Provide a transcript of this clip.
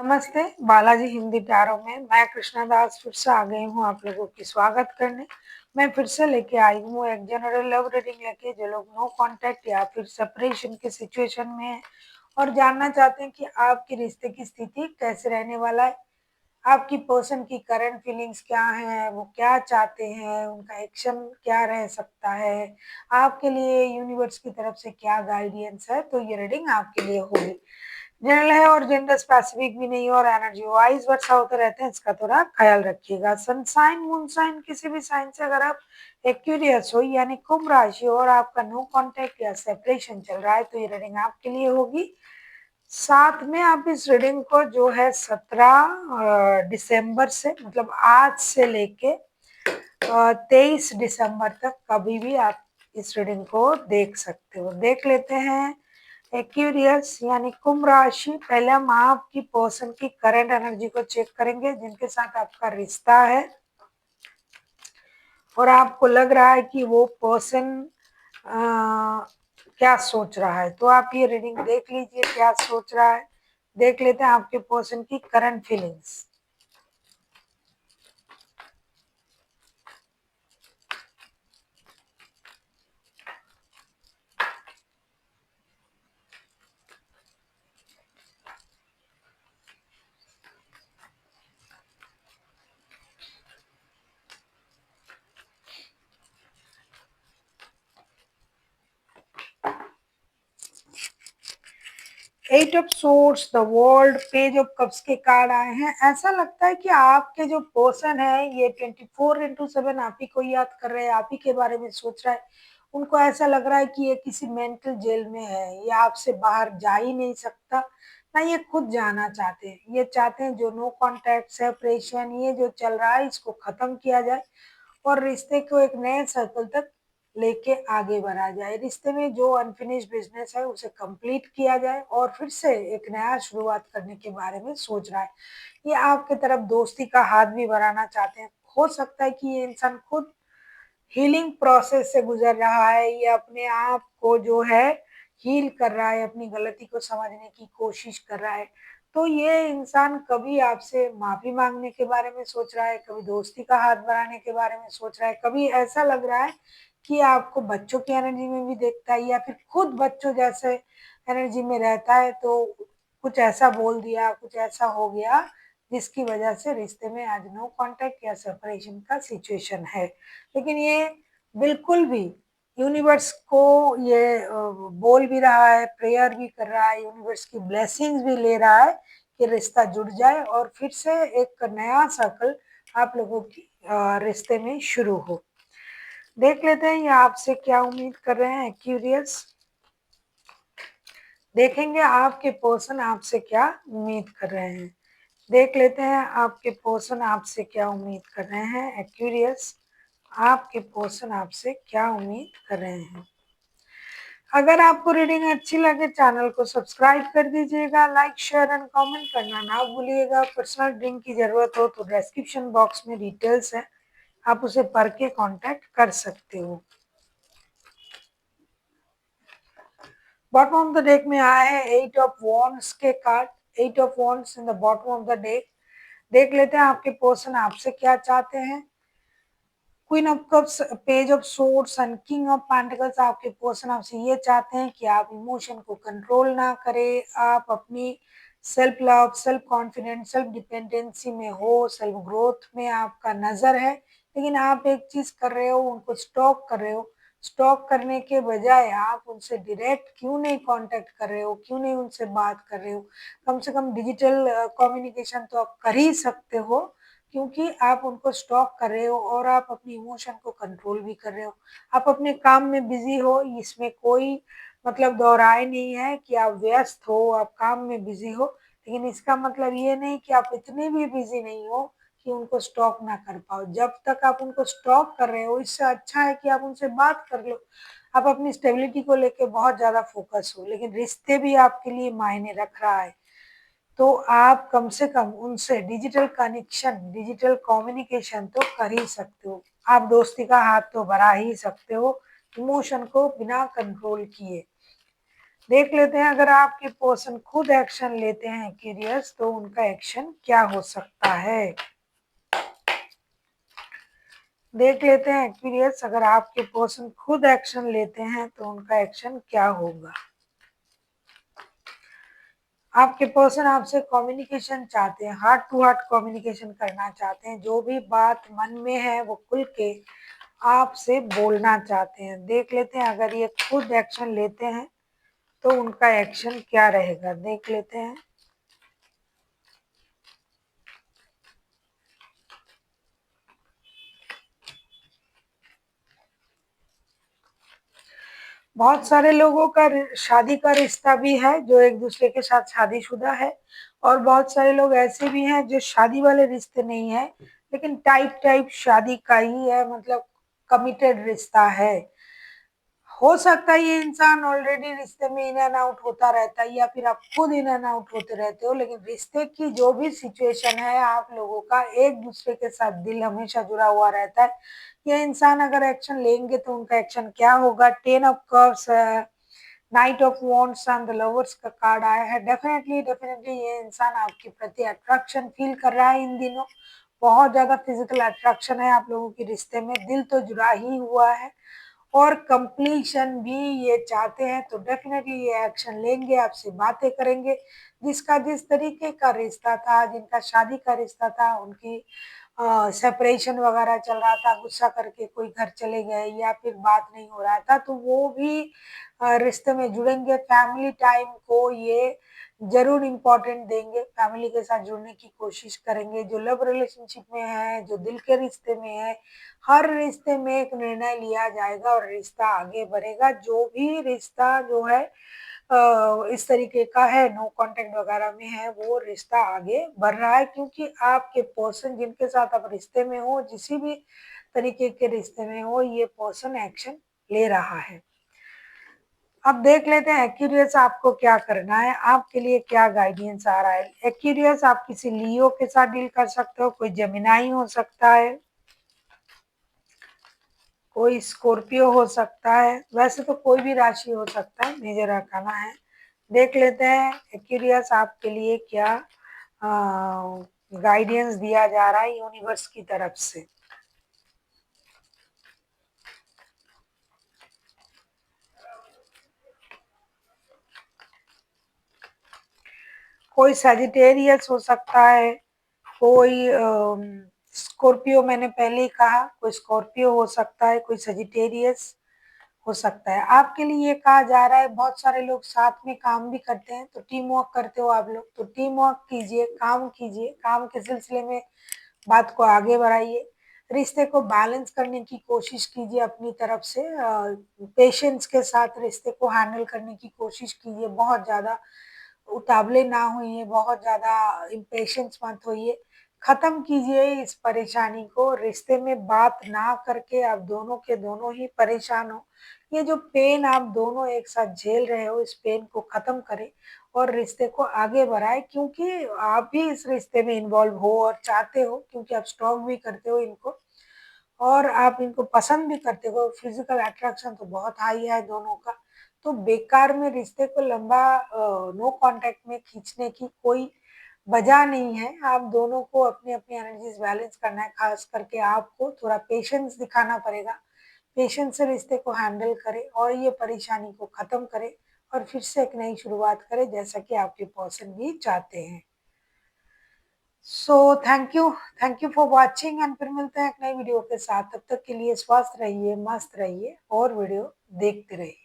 नमस्ते, बालाजी हिंदी टैरो में मैं कृष्णा दास फिर से आ गई हूँ आप लोगों की स्वागत करने। मैं फिर से लेके आई हूँ एक जनरल लव रीडिंग लेके, जो लोग नो कांटेक्ट या फिर सेपरेशन के सिचुएशन में हैं और जानना चाहते हैं कि आपके रिश्ते की स्थिति कैसे रहने वाला है, आपकी पर्सन की करंट फीलिंग्स क्या हैं, वो क्या चाहते हैं, उनका एक्शन क्या रह सकता है, आपके लिए यूनिवर्स की तरफ से क्या गाइडेंस है। तो ये रीडिंग आपके लिए होगी। जनरल है और जेंडर स्पेसिफिक भी नहीं और एनर्जी वाइज वर्षा होते रहते हैं, इसका थोड़ा ख्याल रखिएगा। सनसाइन मून साइन किसी भी साइन से अगर आप एक्यूरियस हो यानी कुंभ राशि और आपका नो कांटेक्ट या सेपरेशन चल रहा है तो ये रीडिंग आपके लिए होगी। साथ में आप इस रीडिंग को जो है 17 दिसंबर से मतलब आज से लेके 23 दिसंबर तक कभी भी आप इस रीडिंग को देख सकते हो। देख लेते हैं एक्यूरियस यानी कुंभ राशि। पहले हम आपकी पर्सन की करंट एनर्जी को चेक करेंगे जिनके साथ आपका रिश्ता है और आपको लग रहा है कि वो पर्सन क्या सोच रहा है। तो आप ये रीडिंग देख लीजिए क्या सोच रहा है। देख लेते हैं आपके पर्सन की current feelings. 8 of swords, the world, page of cups के कार्ड आए हैं। ऐसा लगता है कि आपके जो पर्सन है ये 24/7 आप ही को याद कर रहे हैं, आप ही के बारे में सोच रहा है। उनको ऐसा लग रहा है कि ये किसी मेंटल जेल में है, ये आपसे बाहर जा ही नहीं सकता, ना ये खुद जाना चाहते हैं। ये चाहते हैं जो नो कॉन्टैक्ट सेपरेशन ये जो चल रहा है इसको खत्म किया जाए और रिश्ते को एक नए सर्कल तक लेके आगे बढ़ा जाए। रिश्ते में जो अनफिनिश बिजनेस है उसे कंप्लीट किया जाए और फिर से एक नया शुरुआत करने के बारे में सोच रहा है। ये आपके तरफ दोस्ती का हाथ भी बढ़ाना चाहते हैं। हो सकता है कि ये इंसान खुद हीलिंग प्रोसेस से गुजर रहा है, ये अपने आप को जो है हील कर रहा है, अपनी गलती को समझने की कोशिश कर रहा है। तो ये इंसान कभी आपसे माफी मांगने के बारे में सोच रहा है, कभी दोस्ती का हाथ बढ़ाने के बारे में सोच रहा है, कभी ऐसा लग रहा है कि आपको बच्चों की एनर्जी में भी देखता है या फिर खुद बच्चों जैसे एनर्जी में रहता है। तो कुछ ऐसा बोल दिया, कुछ ऐसा हो गया जिसकी वजह से रिश्ते में आज नो कांटेक्ट या सेपरेशन का सिचुएशन है। लेकिन ये बिल्कुल भी यूनिवर्स को ये बोल भी रहा है, प्रेयर भी कर रहा है, यूनिवर्स की ब्लेसिंग्स भी ले रहा है कि रिश्ता जुड़ जाए और फिर से एक नया सर्कल आप लोगों की रिश्ते में शुरू हो। देख लेते हैं ये आपसे क्या उम्मीद कर रहे हैं क्यूरियस। देखेंगे आपके पर्सन आपसे क्या उम्मीद कर रहे हैं। देख लेते हैं आपके पर्सन आपसे क्या उम्मीद कर रहे हैं एक्यूरियस। आपके पर्सन आपसे क्या उम्मीद कर रहे हैं। अगर आपको रीडिंग अच्छी लगे चैनल को सब्सक्राइब कर दीजिएगा, लाइक शेयर एंड कमेंट करना ना भूलिएगा। पर्सनल रीडिंग की जरूरत हो तो डिस्क्रिप्शन बॉक्स में डिटेल्स है, आप उसे पढ़ के कांटेक्ट कर सकते हो। बॉटम ऑफ द डेक में आया है 8 ऑफ वॉन्ड्स के card, 8 of wands in the bottom of the deck. देख लेते हैं आपके पर्सन आपसे क्या चाहते हैं। Queen of cups, page of swords and king of pentacles. आपके पर्सन आपसे ये चाहते हैं कि आप इमोशन को कंट्रोल ना करें, आप अपनी self love, self confidence, self dependency में हो, सेल्फ ग्रोथ में आपका नजर है। लेकिन आप एक चीज कर रहे हो, उनको स्टॉक कर रहे हो। स्टॉक करने के बजाय आप उनसे डायरेक्ट क्यों नहीं कांटेक्ट कर रहे हो, क्यों नहीं उनसे बात कर रहे हो। कम से कम डिजिटल कम्युनिकेशन तो आप कर ही सकते हो, क्योंकि आप उनको स्टॉक कर रहे हो और आप अपनी इमोशन को कंट्रोल भी कर रहे हो। आप अपने काम में बिजी हो, इसमें कोई मतलब दो राय नहीं है कि आप व्यस्त हो, आप काम में बिजी हो। लेकिन इसका मतलब ये नहीं कि आप इतने भी बिजी नहीं हो कि उनको स्टॉक ना कर पाओ। जब तक आप उनको स्टॉक कर रहे हो, इससे अच्छा है कि आप उनसे बात कर लो। आप अपनी स्टेबिलिटी को लेके बहुत ज्यादा फोकस हो, लेकिन रिश्ते भी आपके लिए मायने रख रहा है। तो आप कम से कम उनसे डिजिटल कनेक्शन, डिजिटल कम्युनिकेशन तो कर ही सकते हो। आप दोस्ती का हाथ तो बढ़ा ही सकते हो इमोशन को बिना कंट्रोल किए। देख लेते हैं अगर आपके पर्सन खुद एक्शन लेते हैं क्यूरियस तो उनका एक्शन क्या हो सकता है। देख लेते हैं क्यूरियस अगर आपके पर्सन खुद एक्शन लेते हैं तो उनका एक्शन क्या होगा। आपके पर्सन आपसे कम्युनिकेशन चाहते हैं, हार्ट टू हार्ट कम्युनिकेशन करना चाहते हैं, जो भी बात मन में है वो खुल के आपसे बोलना चाहते हैं। देख लेते हैं अगर ये खुद एक्शन लेते हैं तो उनका एक्शन क्या रहेगा, देख लेते हैं। बहुत सारे लोगों का शादी का रिश्ता भी है जो एक दूसरे के साथ शादीशुदा है, और बहुत सारे लोग ऐसे भी हैं जो शादी वाले रिश्ते नहीं है लेकिन टाइप टाइप शादी का ही है, मतलब कमिटेड रिश्ता है। हो सकता है ये इंसान ऑलरेडी रिश्ते में इन एंड आउट होता रहता है या फिर आप खुद इन एंड आउट होते रहते हो, लेकिन रिश्ते की जो भी सिचुएशन है आप लोगों का एक दूसरे के साथ दिल हमेशा जुड़ा हुआ रहता है। ये इंसान अगर एक्शन लेंगे तो उनका एक्शन क्या होगा। 10 of cups, night of wands and the lovers का कार्ड आया है। डेफिनेटली डेफिनेटली ये इंसान आपके प्रति अट्रैक्शन फील कर रहा है इन दिनों। बहुत ज्यादा फिजिकल अट्रैक्शन है आप लोगों के रिश्ते में, दिल तो जुड़ा ही हुआ है और कंप्लीशन भी ये चाहते हैं, तो डेफिनेटली ये एक्शन लेंगे, आपसे बातें करेंगे। जिसका जिस तरीके का रिश्ता था, जिनका शादी का रिश्ता था, उनकी सेपरेशन वगैरह चल रहा था, गुस्सा करके कोई घर चले गए या फिर बात नहीं हो रहा था, तो वो भी रिश्ते में जुड़ेंगे। फैमिली टाइम को ये जरूर इम्पोर्टेंट देंगे, फैमिली के साथ जुड़ने की कोशिश करेंगे। जो लव रिलेशनशिप में है, जो दिल के रिश्ते में है, हर रिश्ते में एक निर्णय लिया जाएगा और रिश्ता आगे बढ़ेगा। जो भी रिश्ता जो है इस तरीके का है, नो कांटेक्ट वगैरह में है, वो रिश्ता आगे बढ़ रहा है क्योंकि आपके पर्सन जिनके साथ आप रिश्ते में हो, जिस भी तरीके के रिश्ते में हो, ये पर्सन एक्शन ले रहा है। अब देख लेते हैं एक्यूरियस आपको क्या करना है, आपके लिए क्या गाइडेंस आ रहा है। एक्यूरियस आप किसी लियो के साथ डील कर सकते हो, कोई जेमिनाई हो सकता है, कोई स्कॉर्पियो हो सकता है, वैसे तो कोई भी राशि हो सकता है, मेजर आर्काना है। देख लेते हैं एक्यूरियस आपके लिए क्या गाइडेंस दिया जा रहा है यूनिवर्स की तरफ से। कोई सजिटेरियस हो सकता है, कोई स्कॉर्पियो, मैंने पहले ही कहा कोई स्कॉर्पियो हो सकता है, कोई सजिटेरियस हो सकता है। आपके लिए ये कहा जा रहा है बहुत सारे लोग साथ में काम भी करते हैं, तो टीम वर्क करते हो आप लोग, तो टीम वर्क कीजिए, काम के सिलसिले में बात को आगे बढ़ाइए, रिश्ते को बैलेंस करने की कोशिश कीजिए अपनी तरफ से, पेशेंस के साथ रिश्ते को हैंडल करने की कोशिश कीजिए। बहुत ज़्यादा उतावले ना होइए, बहुत ज़्यादा इम्पेशेंस मत होइए, खत्म कीजिए इस परेशानी को। रिश्ते में बात ना करके आप दोनों के दोनों ही परेशान हो, ये जो पेन आप दोनों एक साथ झेल रहे हो, इस पेन को खत्म करें और रिश्ते को आगे बढ़ाए, क्योंकि आप भी इस रिश्ते में इन्वॉल्व हो और चाहते हो, क्योंकि आप स्टॉक भी करते हो इनको और आप इनको पसंद भी करते हो। फिजिकल अट्रैक्शन तो बहुत हाई है दोनों का, तो बेकार में रिश्ते को लंबा नो कांटेक्ट में खींचने की कोई वजह नहीं है। आप दोनों को अपनी अपनी एनर्जीज बैलेंस करना है, खास करके आपको थोड़ा पेशेंस दिखाना पड़ेगा। पेशेंस से रिश्ते को हैंडल करें और ये परेशानी को खत्म करें और फिर से एक नई शुरुआत करें, जैसा कि आपके पर्सन भी चाहते हैं। So thank you for watching and फिर मिलते हैं एक नई वीडियो के साथ। तब तक के लिए स्वस्थ रहिए, मस्त रहिए और वीडियो देखते रहिए।